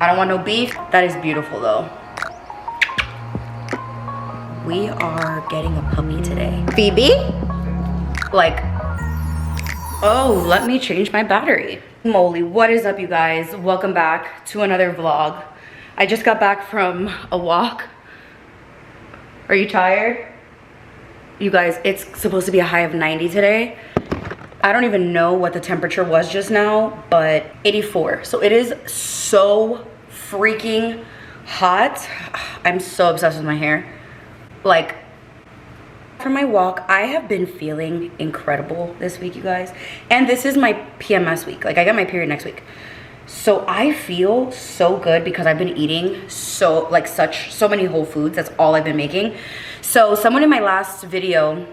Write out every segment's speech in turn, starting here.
I don't want no beef. That is beautiful though. We are getting a puppy today. Phoebe? Like, oh, let me change my battery. Moly, what is up you guys? Welcome back to another vlog. I just got back from a walk. Are you tired? You guys, it's supposed to be a high of 90 today. I don't even know what the temperature was just now, but 84. So it is so freaking hot. I'm so obsessed with my hair. Like, for my walk, I have been feeling incredible this week, you guys. And this is my PMS week. Like, I got my period next week. So I feel so good because I've been eating so many whole foods. That's all I've been making. So someone in my last video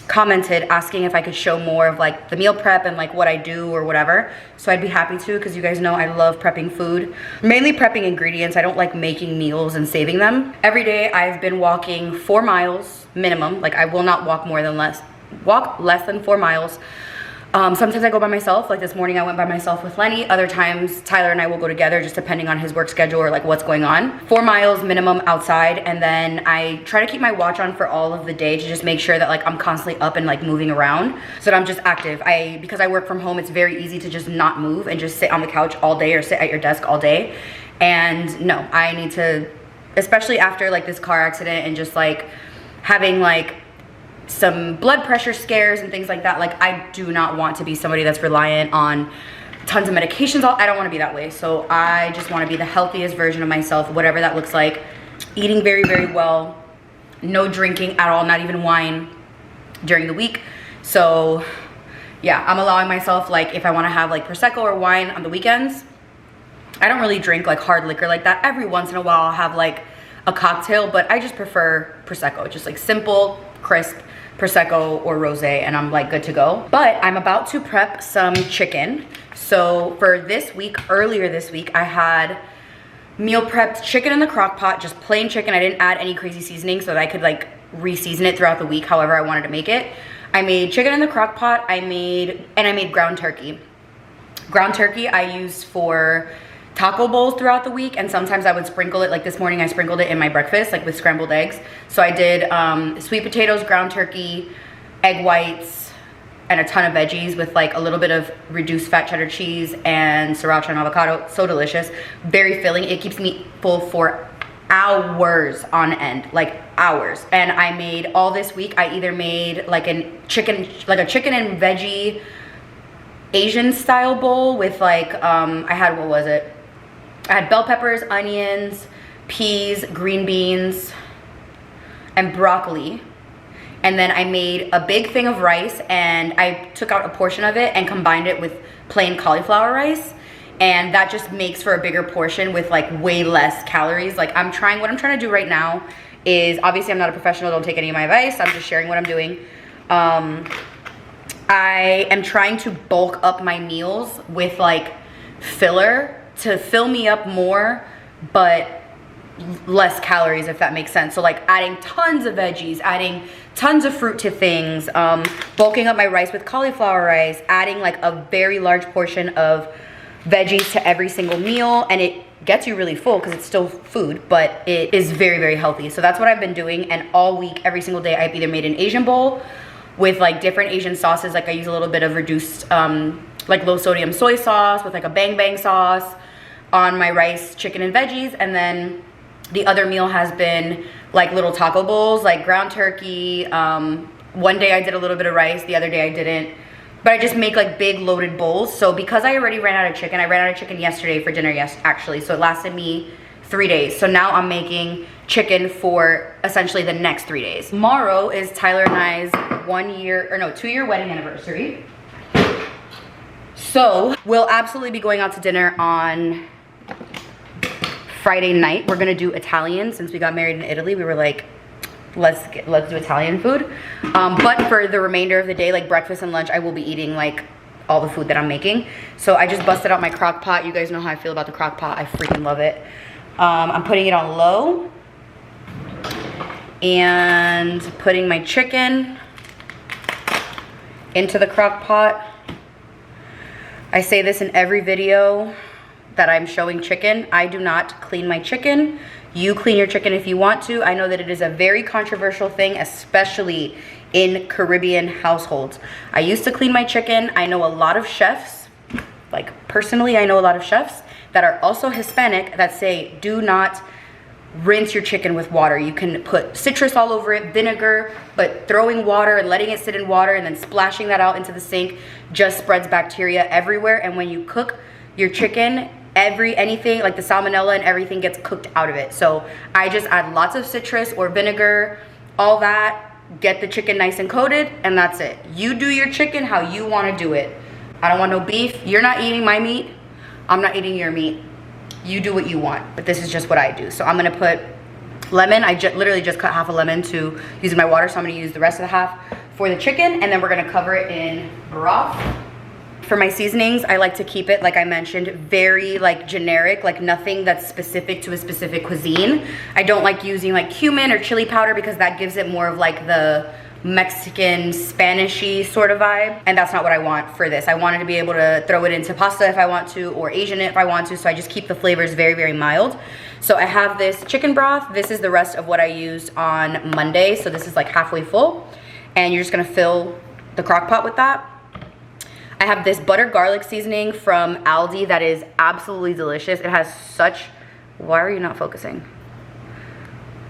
commented asking if I could show more of like the meal prep and like what I do or whatever. So I'd be happy to, because you guys know I love prepping food, mainly prepping ingredients. I don't like making meals and saving them. Every day I've been walking 4 miles minimum. Like, I will not walk less than 4 miles. Sometimes I go by myself. Like this morning I went by myself with Lenny. Other times Tyler and I will go together, just depending on his work schedule or like what's going on. 4 miles minimum outside, and then I try to keep my watch on for all of the day to just make sure that like I'm constantly up and like moving around so that I'm just active. Because I work from home, it's very easy to just not move and just sit on the couch all day or sit at your desk all day. And no, I need to, especially after like this car accident and just like having like some blood pressure scares and things like that. Like, I do not want to be somebody that's reliant on tons of medications. I don't want to be that way. So I just want to be the healthiest version of myself, whatever that looks like. Eating very, very well. No drinking at all, not even wine during the week. So yeah, I'm allowing myself, like, if I want to have like Prosecco or wine on the weekends, I don't really drink like hard liquor like that. Every once in a while I'll have like a cocktail, but I just prefer Prosecco. Just like simple, crisp Prosecco or rosé, and I'm like good to go. But I'm about to prep some chicken. So for this week, earlier this week, I had meal prepped chicken in the crock pot, just plain chicken. I didn't add any crazy seasoning so that I could like re-season it throughout the week however I wanted to make it. I made chicken in the crock pot. I made ground turkey. Ground turkey I used for taco bowls throughout the week, and sometimes I would sprinkle it, like this morning I sprinkled it in my breakfast, like with scrambled eggs. So I did sweet potatoes, ground turkey, egg whites, and a ton of veggies with like a little bit of reduced fat cheddar cheese and sriracha and avocado. So delicious, very filling. It keeps me full for hours on end, like hours. And I made all this week, I either made like a chicken and veggie Asian style bowl with like, I had, what was it? I had bell peppers, onions, peas, green beans, and broccoli. And then I made a big thing of rice, and I took out a portion of it and combined it with plain cauliflower rice. And that just makes for a bigger portion with like way less calories. Like, what I'm trying to do right now is, obviously I'm not a professional, don't take any of my advice. I'm just sharing what I'm doing. I am trying to bulk up my meals with like filler to fill me up more, but less calories, if that makes sense. So like adding tons of veggies, adding tons of fruit to things, bulking up my rice with cauliflower rice, adding like a very large portion of veggies to every single meal, and it gets you really full because it's still food, but it is very, very healthy. So that's what I've been doing, and all week, every single day, I've either made an Asian bowl with like different Asian sauces. Like I use a little bit of reduced, like low sodium soy sauce with like a bang bang sauce on my rice, chicken, and veggies. And then the other meal has been like little taco bowls, like ground turkey. One day I did a little bit of rice, the other day I didn't. But I just make like big loaded bowls. So because I already ran out of chicken, I ran out of chicken yesterday for dinner, actually. So it lasted me 3 days. So now I'm making chicken for essentially the next 3 days. Tomorrow is Tyler and I's 2-year wedding anniversary. So we'll absolutely be going out to dinner on Friday night. We're gonna do Italian. Since we got married in Italy, we were like, let's do Italian food. But for the remainder of the day, like breakfast and lunch, I will be eating like all the food that I'm making. So I just busted out my crock pot. You guys know how I feel about the crock pot. I freaking love it. I'm putting it on low and putting my chicken into the crock pot. I say this in every video, that I'm showing chicken. I do not clean my chicken. You clean your chicken if you want to. I know that it is a very controversial thing, especially in Caribbean households. I used to clean my chicken. I know a lot of chefs, like personally, I know a lot of chefs that are also Hispanic that say do not rinse your chicken with water. You can put citrus all over it, vinegar, but throwing water and letting it sit in water and then splashing that out into the sink just spreads bacteria everywhere. And when you cook your chicken, anything like the salmonella and everything gets cooked out of it. So I just add lots of citrus or vinegar, all that, get the chicken nice and coated, and that's it. You do your chicken how you want to do it. I don't want no beef. You're not eating my meat. I'm not eating your meat. You do what you want, but this is just what I do. So I'm gonna put lemon. I literally just cut half a lemon to use my water, so I'm gonna use the rest of the half for the chicken, and then we're gonna cover it in broth. For my seasonings, I like to keep it, like I mentioned, very like generic, like nothing that's specific to a specific cuisine. I don't like using like cumin or chili powder because that gives it more of like the Mexican, Spanishy sort of vibe, and that's not what I want for this. I wanted to be able to throw it into pasta if I want to, or Asian if I want to, so I just keep the flavors very, very mild. So I have this chicken broth. This is the rest of what I used on Monday, so this is like halfway full, and you're just gonna fill the crock pot with that. I have this butter garlic seasoning from Aldi that is absolutely delicious. It has such, why are you not focusing?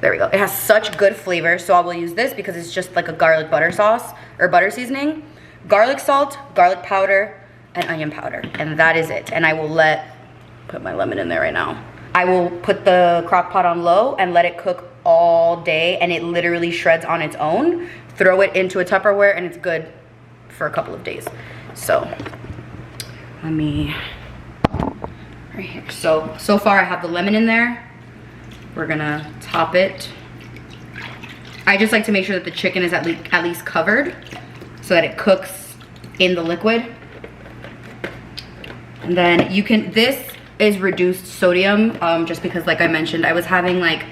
There we go. It has such good flavor, so I will use this because it's just like a garlic butter sauce or butter seasoning. Garlic salt, garlic powder, and onion powder, and that is it. And I will put my lemon in there right now. I will put the crock pot on low and let it cook all day, and it literally shreds on its own. Throw it into a Tupperware and it's good for a couple of days. So let me, right here. So far I have the lemon in there. We're gonna top it. I just like to make sure that the chicken is at least covered so that it cooks in the liquid. And then you can, this is reduced sodium, just because like I mentioned, I was having like,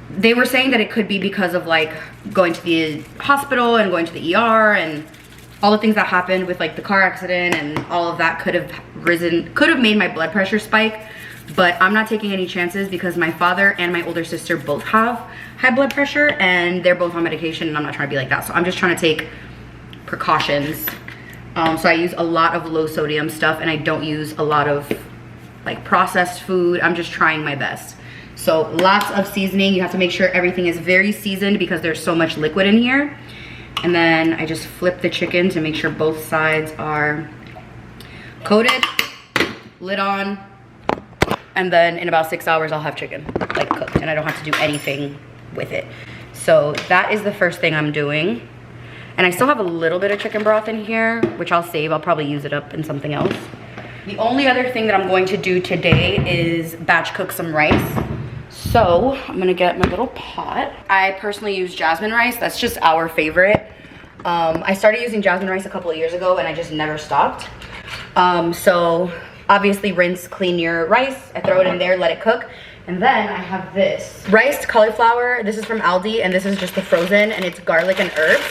they were saying that it could be because of like going to the hospital and going to the ER and all the things that happened with like the car accident, and all of that could have made my blood pressure spike. But I'm not taking any chances because my father and my older sister both have high blood pressure and they're both on medication, and I'm not trying to be like that. So I'm just trying to take precautions. So I use a lot of low sodium stuff, and I don't use a lot of like processed food. I'm just trying my best. So lots of seasoning. You have to make sure everything is very seasoned because there's so much liquid in here. And then I just flip the chicken to make sure both sides are coated, lid on, and then in about 6 hours I'll have chicken like cooked, and I don't have to do anything with it. So that is the first thing I'm doing. And I still have a little bit of chicken broth in here, which I'll save. I'll probably use it up in something else. The only other thing that I'm going to do today is batch cook some rice. So I'm gonna get my little pot. I personally use jasmine rice. That's just our favorite. I started using jasmine rice a couple of years ago and I just never stopped. So obviously rinse, clean your rice. I throw it in there, let it cook. And then I have this riced cauliflower. This is from Aldi, and this is just the frozen, and it's garlic and herbs.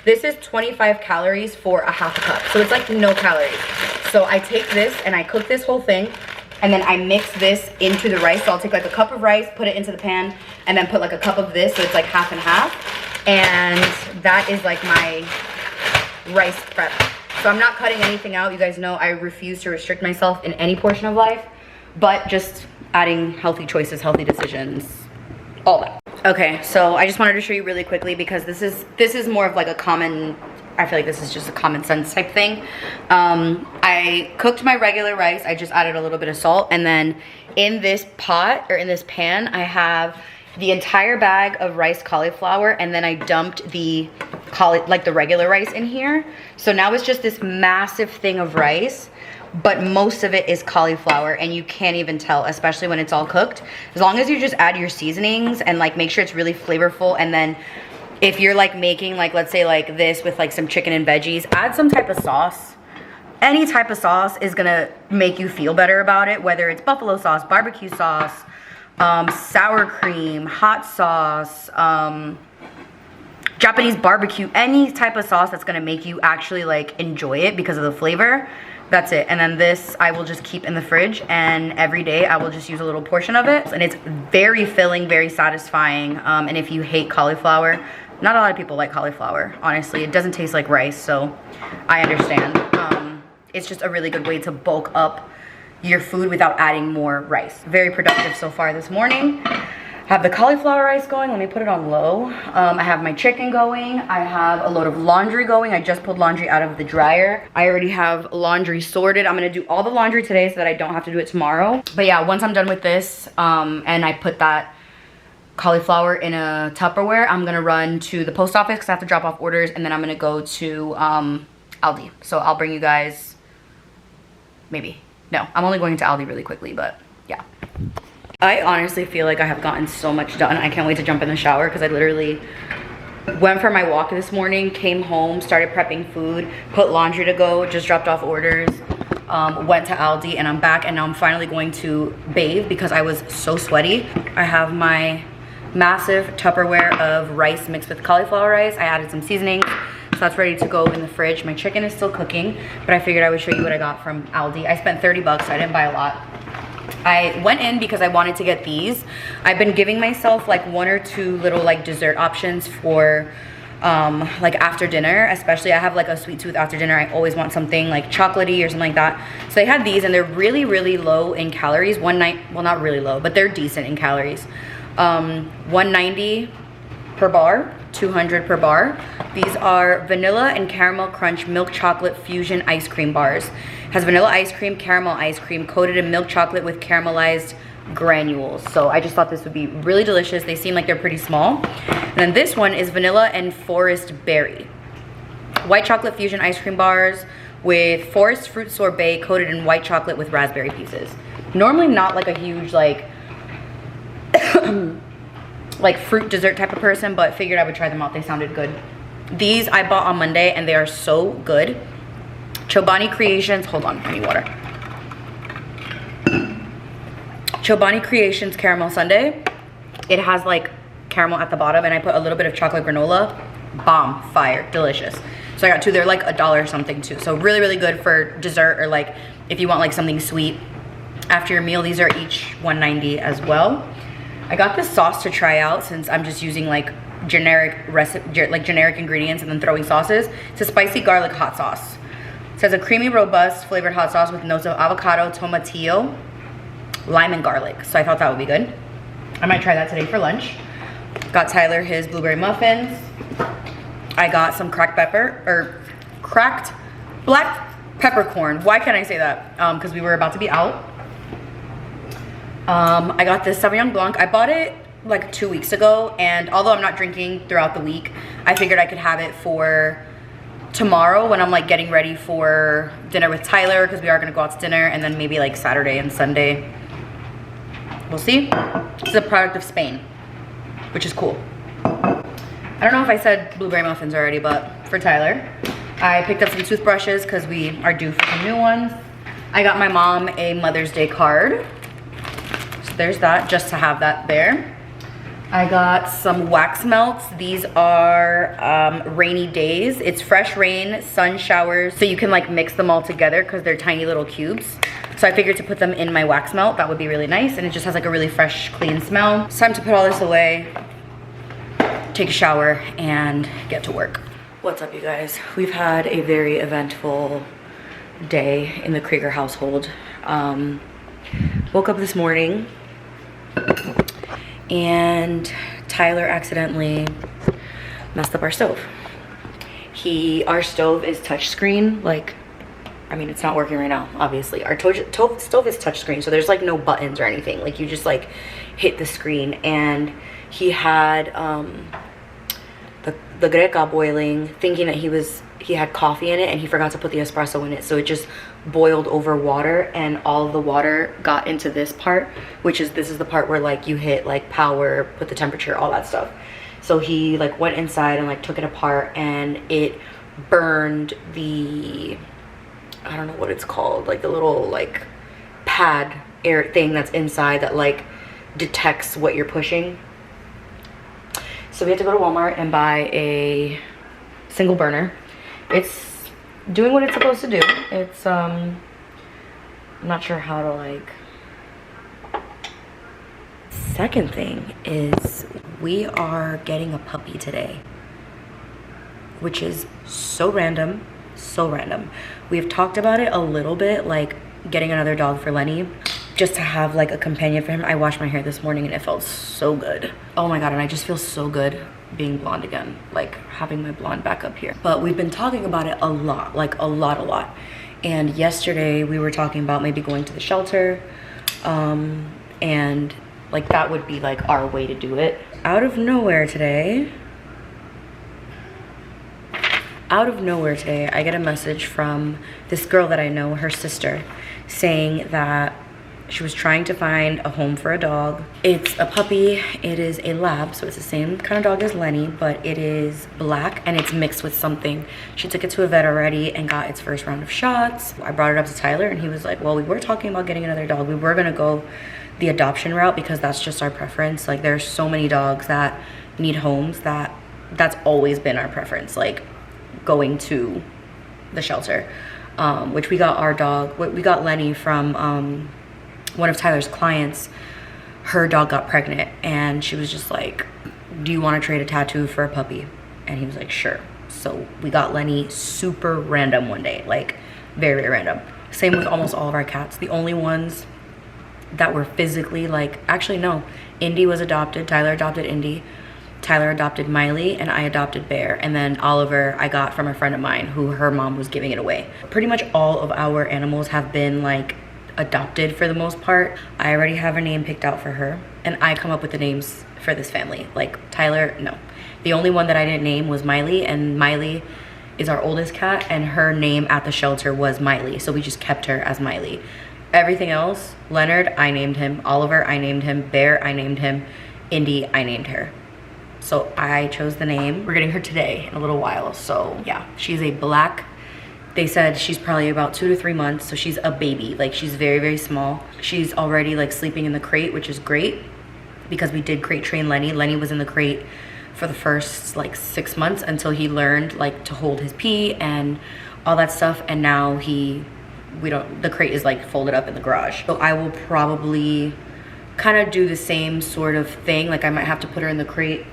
This is 25 calories for a half a cup. So it's like no calories. So I take this and I cook this whole thing, and then I mix this into the rice. So I'll take like a cup of rice, put it into the pan, and then put like a cup of this, so it's like half and half. And that is like my rice prep. So I'm not cutting anything out. You guys know I refuse to restrict myself in any portion of life, but just adding healthy choices, healthy decisions, all that. Okay, so I just wanted to show you really quickly because this is more of like a common, I feel like this is just a common sense type thing. I cooked my regular rice. I just added a little bit of salt, and then in this pot or in this pan, I have the entire bag of riced cauliflower, and then I dumped the regular rice in here. So now it's just this massive thing of rice, but most of it is cauliflower, and you can't even tell, especially when it's all cooked. As long as you just add your seasonings and like make sure it's really flavorful, and then if you're like making like, let's say like this with like some chicken and veggies, add some type of sauce. Any type of sauce is gonna make you feel better about it, whether it's buffalo sauce, barbecue sauce, sour cream, hot sauce, Japanese barbecue, any type of sauce that's gonna make you actually like enjoy it because of the flavor. That's it. And then this I will just keep in the fridge, and every day I will just use a little portion of it. And it's very filling, very satisfying. And if you hate cauliflower, not a lot of people like cauliflower, honestly. It doesn't taste like rice, so I understand. It's just a really good way to bulk up your food without adding more rice. Very productive so far this morning. Have the cauliflower rice going. Let me put it on low. I have my chicken going. I have a load of laundry going. I just pulled laundry out of the dryer. I already have laundry sorted. I'm gonna do all the laundry today so that I don't have to do it tomorrow. But yeah, once I'm done with this, and I put that cauliflower in a Tupperware, I'm gonna run to the post office because I have to drop off orders, and then I'm gonna go to Aldi. So I'll bring you guys, maybe. No, I'm only going to Aldi really quickly, but yeah. I honestly feel like I have gotten so much done. I can't wait to jump in the shower because I literally went for my walk this morning, came home, started prepping food, put laundry to go, just dropped off orders, went to Aldi, and I'm back, and now I'm finally going to bathe because I was so sweaty. I have my massive Tupperware of rice mixed with cauliflower rice. I added some seasonings, so that's ready to go in the fridge. My chicken is still cooking, but I figured I would show you what I got from Aldi. I spent 30 bucks, so I didn't buy a lot. I went in because I wanted to get these. I've been giving myself like 1 or 2 little like dessert options for like after dinner. Especially I have like a sweet tooth after dinner. I always want something like chocolatey or something like that. So they had these, and they're really, really low in calories. Well, not really low, but they're decent in calories. 190 per bar, 200 per bar. These are vanilla and caramel crunch milk chocolate fusion ice cream bars. Has vanilla ice cream, caramel ice cream, coated in milk chocolate with caramelized granules. So I just thought this would be really delicious. They seem like they're pretty small. And then this one is vanilla and forest berry. White chocolate fusion ice cream bars with forest fruit sorbet coated in white chocolate with raspberry pieces. Normally not like a huge like like fruit dessert type of person, but figured I would try them out. They sounded good. These I bought on Monday, and they are so good. Chobani Creations, hold on, I need water. Chobani Creations Caramel Sundae. It has like caramel at the bottom, and I put a little bit of chocolate granola. Bomb, fire, delicious. So I got 2, they're like $1 or something too. So really, really good for dessert, or like if you want like something sweet after your meal. These are each $1.90 as well. I got this sauce to try out since I'm just using like generic ingredients and then throwing sauces. It's a spicy garlic hot sauce. It says a creamy, robust flavored hot sauce with notes of avocado, tomatillo, lime, and garlic. So I thought that would be good. I might try that today for lunch. Got Tyler his blueberry muffins. I got some cracked black peppercorn. Why can't I say that? Because we were about to be out. I got this Sauvignon Blanc. I bought it like 2 weeks ago, and although I'm not drinking throughout the week, I figured I could have it for tomorrow when I'm like getting ready for dinner with Tyler, because we are gonna go out to dinner, and then maybe like Saturday and Sunday. We'll see. It's a product of Spain, which is cool. I don't know if I said blueberry muffins already, but for Tyler. I picked up some toothbrushes because we are due for some new ones. I got my mom a Mother's Day card. So there's that, just to have that there. I got some wax melts. These are rainy days. It's fresh rain, sun showers. So you can like mix them all together because they're tiny little cubes. So I figured to put them in my wax melt. That would be really nice. And it just has like a really fresh, clean smell. It's time to put all this away, take a shower, and get to work. What's up, you guys? We've had a very eventful day in the Krieger household. Woke up this morning and Tyler accidentally messed up our stove. Our stove is touchscreen. Like, I mean, it's not working right now, obviously. Our stove is touchscreen, so there's like no buttons or anything. Like, you just like hit the screen. And he had the greca boiling, thinking that he had coffee in it, and he forgot to put the espresso in it, so it just boiled over water, and all of the water got into this part, this is the part where like you hit like power, put the temperature, all that stuff. So he like went inside and like took it apart, and it burned the, I don't know what it's called, like the little like pad air thing that's inside that like detects what you're pushing. So we had to go to Walmart and buy a single burner. It's doing what it's supposed to do. It's I'm not sure how to like. Second thing is we are getting a puppy today, which is so random, so random. We've talked about it a little bit, like getting another dog for Lenny, just to have like a companion for him. I washed my hair this morning and it felt so good. Oh my God, and I just feel so good being blonde again, like having my blonde back up here. But we've been talking about it a lot, like a lot. And yesterday we were talking about maybe going to the shelter, and like that would be like our way to do it. Out of nowhere today, I get a message from this girl that I know, her sister, saying that she was trying to find a home for a dog. It's a puppy, it is a lab, so it's the same kind of dog as Lenny, but it is black and it's mixed with something. She took it to a vet already and got its first round of shots. I brought it up to Tyler and he was like, well, we were talking about getting another dog. We were gonna go the adoption route because that's just our preference. Like there's so many dogs that need homes that's always been our preference, like going to the shelter. Which we got our dog, we got Lenny from one of Tyler's clients. Her dog got pregnant and she was just like, do you want to trade a tattoo for a puppy? And he was like, sure. So we got Lenny super random one day, like very, very random. Same with almost all of our cats. The only ones that were physically like, actually no, Indy was adopted. Tyler adopted Indy. Tyler adopted Miley and I adopted Bear. And then Oliver I got from a friend of mine who her mom was giving it away. Pretty much all of our animals have been like adopted for the most part. I already have a name picked out for her and I come up with the names for this family. Like Tyler, no. The only one that I didn't name was Miley, and Miley is our oldest cat and her name at the shelter was Miley. So we just kept her as Miley. Everything else, Leonard, I named him. Oliver, I named him. Bear, I named him. Indy, I named her. So I chose the name. We're getting her today in a little while. So yeah, she's a black. They said she's probably about 2 to 3 months. So she's a baby, like she's very, very small. She's already like sleeping in the crate, which is great because we did crate train Lenny. Lenny was in the crate for the first like 6 months until he learned like to hold his pee and all that stuff. And now the crate is like folded up in the garage. So I will probably kind of do the same sort of thing. Like I might have to put her in the crate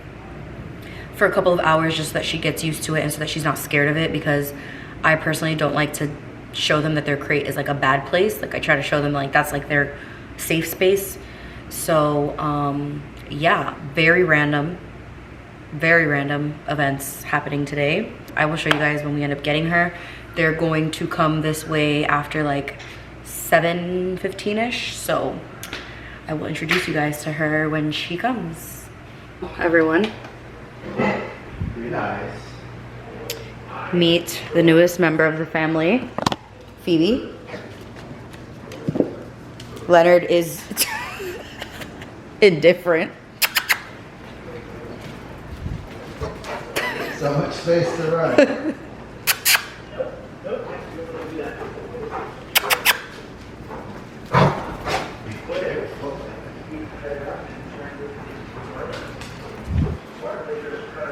for a couple of hours just so that she gets used to it and so that she's not scared of it, because I personally don't like to show them that their crate is like a bad place. Like I try to show them like that's like their safe space. So yeah, very random events happening today. I will show you guys when we end up getting her. They're going to come this way after like 7:15ish. So I will introduce you guys to her when she comes. Everyone. Very nice. Meet the newest member of the family, Phoebe. Leonard is indifferent. So much space to run.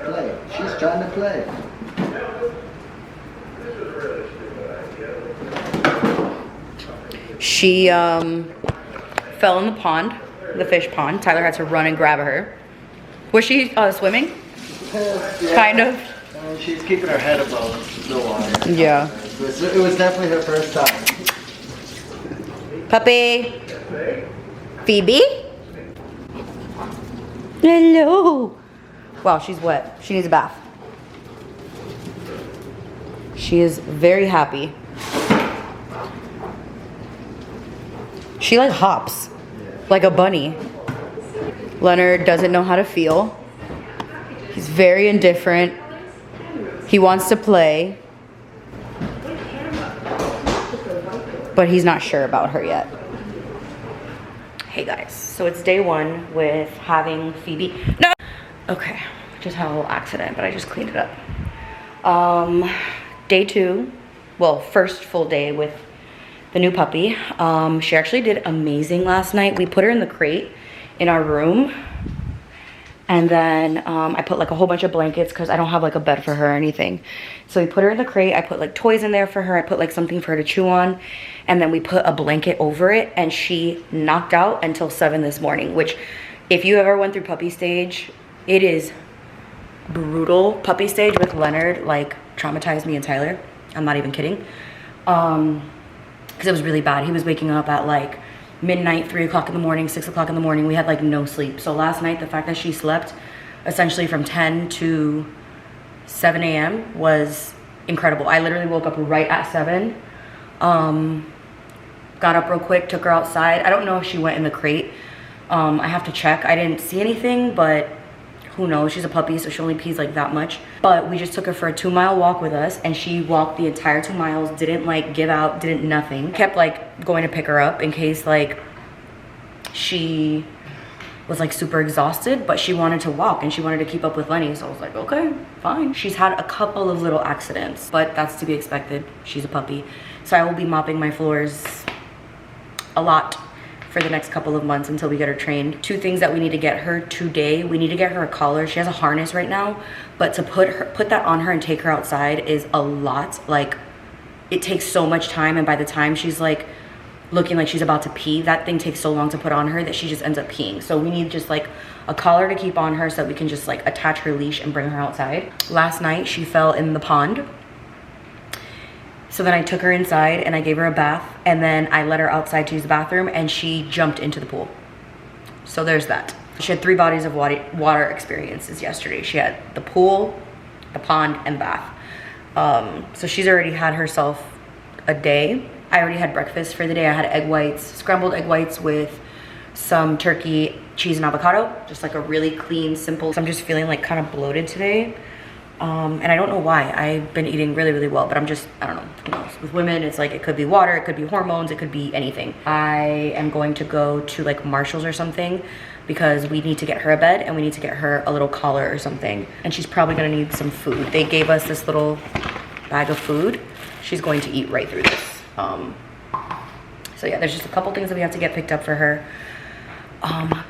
Play. She's trying to play. She fell in the pond, the fish pond. Tyler had to run and grab her. Was she swimming? Yeah. Kind of. She's keeping her head above the water. Yeah. It was definitely her first time. Puppy. Phoebe? Hello. Wow, she's wet. She needs a bath. She is very happy. She like hops like a bunny. Leonard doesn't know how to feel. He's very indifferent. He wants to play, but he's not sure about her yet. Hey guys, so it's day 1 with having Phoebe. No! Okay, just had a little accident, but I just cleaned it up. Day 2, well, first full day with the new puppy. She actually did amazing last night. We put her in the crate in our room And then I put like a whole bunch of blankets because I don't have like a bed for her or anything. So we put her in the crate. I put like toys in there for her. I put like something for her to chew on. And then we put a blanket over it, and she knocked out until 7 this morning, which if you ever went through puppy stage, it is brutal. Puppy stage with Leonard like traumatized me and Tyler. I'm not even kidding. Because it was really bad. He was waking up at like midnight, 3 o'clock in the morning, 6 o'clock in the morning. We had like no sleep. So last night, the fact that she slept essentially from 10 to 7 a.m. was incredible. I literally woke up right at 7. Got up real quick, took her outside. I don't know if she went in the crate. I have to check. I didn't see anything, but who knows? She's a puppy, so she only pees like that much. But we just took her for a 2-mile walk with us, and she walked the entire 2 miles, didn't like give out, didn't nothing. Kept like going to pick her up in case like she was like super exhausted, but she wanted to walk and she wanted to keep up with Lenny. So I was like, okay, fine. She's had a couple of little accidents, but that's to be expected. She's a puppy. So I will be mopping my floors a lot for the next couple of months until we get her trained. 2 things that we need to get her today. We need to get her a collar. She has a harness right now, but to put that on her and take her outside is a lot. Like, it takes so much time, and by the time she's like looking like she's about to pee, that thing takes so long to put on her that she just ends up peeing. So we need just like a collar to keep on her so that we can just like attach her leash and bring her outside. Last night she fell in the pond. So then I took her inside and I gave her a bath, and then I let her outside to use the bathroom, and she jumped into the pool. So there's that. She had 3 bodies of water experiences yesterday. She had the pool, the pond, and bath. So she's already had herself a day. I already had breakfast for the day. I had egg whites, scrambled egg whites with some turkey, cheese, and avocado. Just like a really clean, simple. So I'm just feeling like kind of bloated today. And I don't know why. I've been eating really, really well, but I don't know, who knows. With women, it's like, it could be water, it could be hormones, it could be anything. I am going to go to like Marshall's or something because we need to get her a bed and we need to get her a little collar or something. And she's probably gonna need some food. They gave us this little bag of food. She's going to eat right through this. So yeah, there's just a couple things that we have to get picked up for her.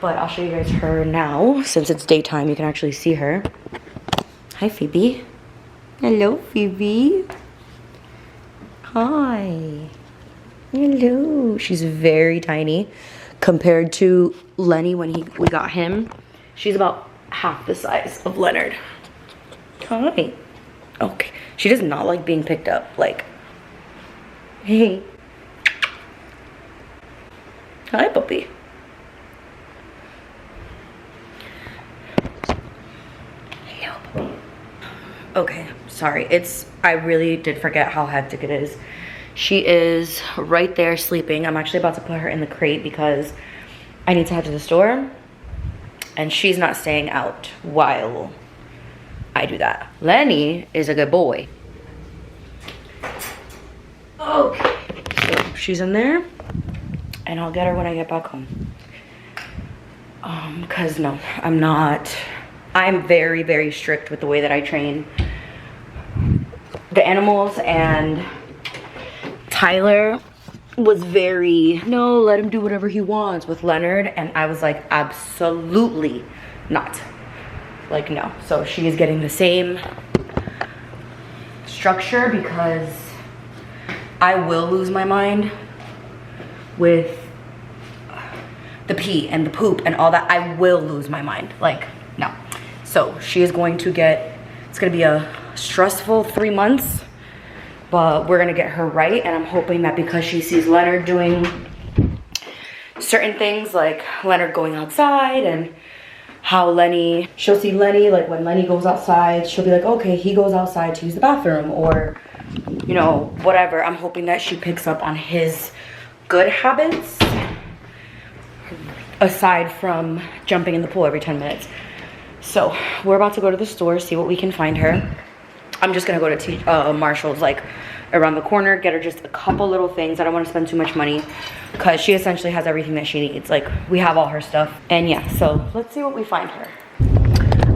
But I'll show you guys her now. Since it's daytime, you can actually see her. Hi, Phoebe. Hello, Phoebe. Hi. Hello. She's very tiny compared to Lenny when we got him. She's about half the size of Leonard. Hi. Okay. She does not like being picked up. Like, hey. Hi, puppy. Hello, puppy. Okay, sorry. I really did forget how hectic it is. She is right there sleeping. I'm actually about to put her in the crate because I need to head to the store, and she's not staying out while I do that. Lenny is a good boy. Okay, so she's in there, and I'll get her when I get back home. Cause no, I'm very, very strict with the way that I train the animals, and Tyler was very, no, let him do whatever he wants with Leonard, and I was like, absolutely not. Like, no. So she is getting the same structure because I will lose my mind with the pee and the poop and all that. I will lose my mind. Like, no. So she is going to it's going to be a stressful 3 months, but we're going to get her right. And I'm hoping that because she sees Leonard doing certain things, like Leonard going outside, and how she'll see Lenny, like when Lenny goes outside, she'll be like, okay, he goes outside to use the bathroom, or, you know, whatever. I'm hoping that she picks up on his good habits, aside from jumping in the pool every 10 minutes. So we're about to go to the store, see what we can find her. I'm just gonna go to Marshall's, like around the corner, get her just a couple little things. I don't want to spend too much money because she essentially has everything that she needs. Like, we have all her stuff. And yeah, so let's see what we find her.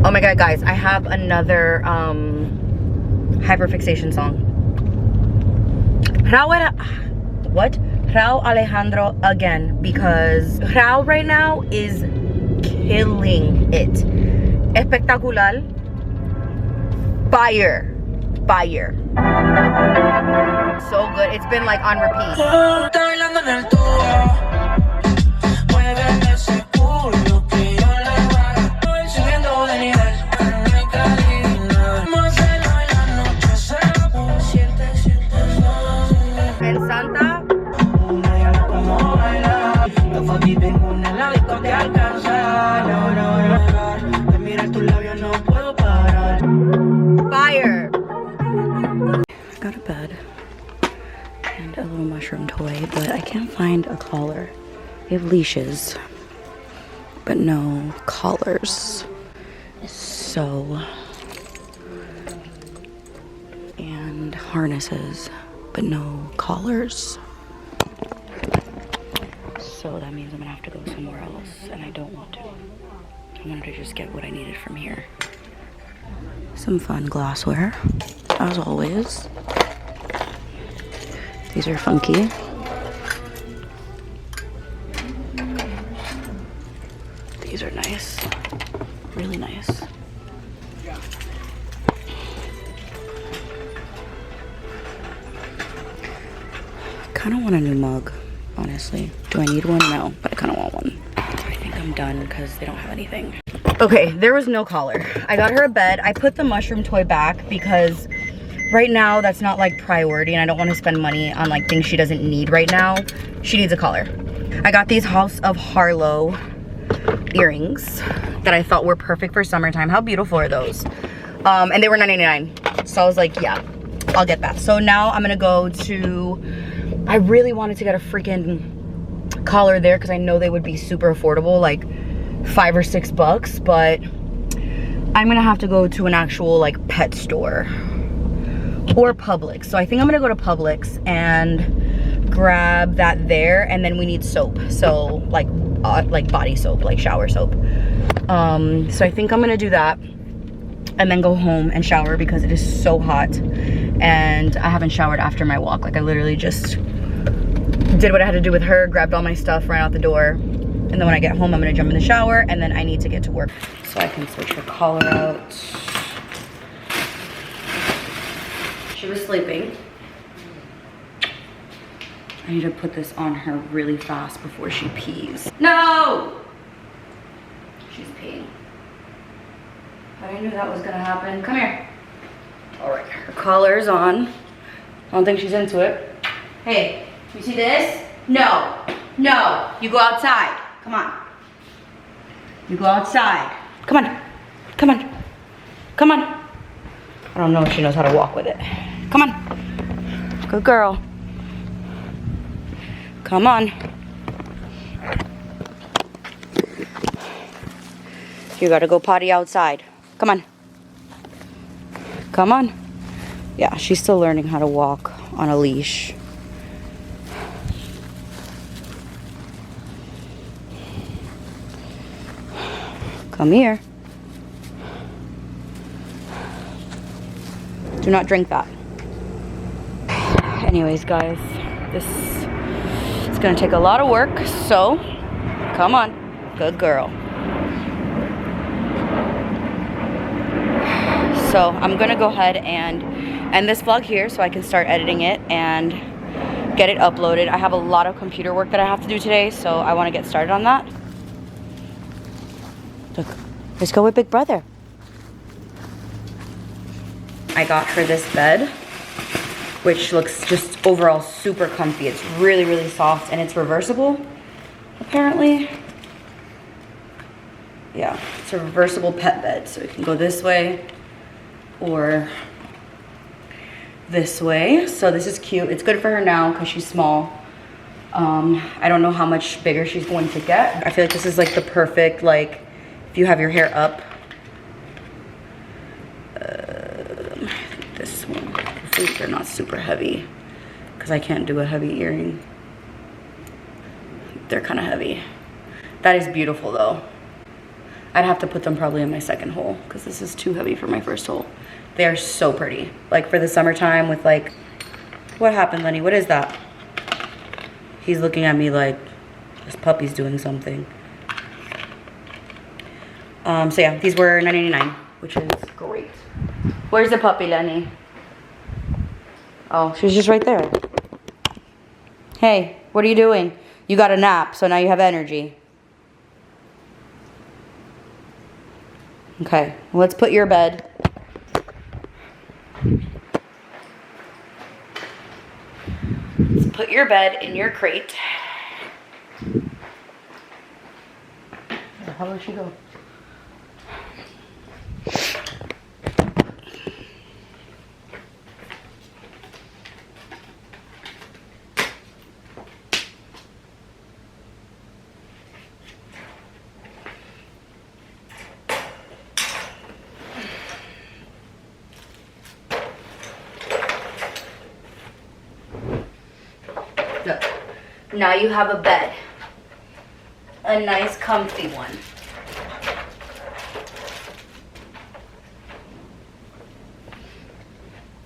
Oh my god, guys, I have another hyperfixation song. Rao Alejandro again, because Rao right now is killing it. Espectacular. Fire. Fire. So good. It's been like on repeat. And Santa. Fire. Got a bed and a little mushroom toy, but I can't find a collar. They have leashes, but no collars. So, and harnesses, but no collars. So that means I'm gonna have to go somewhere else, and I don't want to. I wanted to just get what I needed from here. Some fun glassware, as always. These are funky. These are nice, really nice. Kind of want a new mug, honestly. Do I need one? No, but I kind of want one. I think I'm done because they don't have anything. Okay, there was no collar. I got her a bed. I put the mushroom toy back because right now that's not like priority, and I don't want to spend money on like things she doesn't need right now. She needs a collar. I got these House of Harlow earrings that I thought were perfect for summertime. How beautiful are those? And they were $9.99. So I was like, yeah, I'll get that. So now I'm gonna go to, I really wanted to get a freaking collar there because I know they would be super affordable, like $5 or $6, but I'm gonna have to go to an actual like pet store or Publix. So I think I'm gonna go to Publix and grab that there, and then we need soap. So like body soap, like shower soap. So I think I'm gonna do that and then go home and shower because it is so hot and I haven't showered after my walk. Like I literally just did what I had to do with her, grabbed all my stuff, ran out the door, and then when I get home I'm gonna jump in the shower, and then I need to get to work. So I can switch her collar out. She was sleeping. I need to put this on her really fast before she pees. No! She's peeing. But I knew that was gonna happen. Come here. All right, her collar's on. I don't think she's into it. Hey, you see this? No, no, you go outside. Come on. You go outside. Come on, come on, come on. I don't know if she knows how to walk with it. Come on, good girl. Come on. You gotta go potty outside. Come on. Come on. Yeah, she's still learning how to walk on a leash. Come here. Do not drink that. Anyways, guys, this is gonna take a lot of work, so come on, good girl. So I'm gonna go ahead and end this vlog here so I can start editing it and get it uploaded. I have a lot of computer work that I have to do today, so I wanna get started on that. Look, let's go with Big Brother. I got her this bed, which looks just overall super comfy. It's really, really soft, and it's reversible, apparently. Yeah, it's a reversible pet bed, so it can go this way or this way. So this is cute. It's good for her now because she's small. I don't know how much bigger she's going to get. I feel like this is like the perfect, like, if you have your hair up. This one. Hopefully they're not super heavy because I can't do a heavy earring. They're kind of heavy. That is beautiful though. I'd have to put them probably in my second hole because this is too heavy for my first hole. They are so pretty. Like for the summertime with like, what happened, Lenny? What is that? He's looking at me like this puppy's doing something. So yeah, these were $9.99, which is great. Where's the puppy, Lenny? Oh, she's just right there. Hey, what are you doing? You got a nap, so now you have energy. Okay, let's put your bed. Let's put your bed in your crate. How did she go? Look, now you have a bed. A nice comfy one.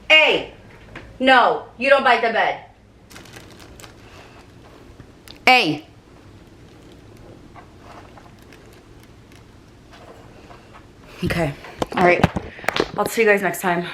Hey! No, you don't bite the bed. Hey! Okay, alright. I'll see you guys next time.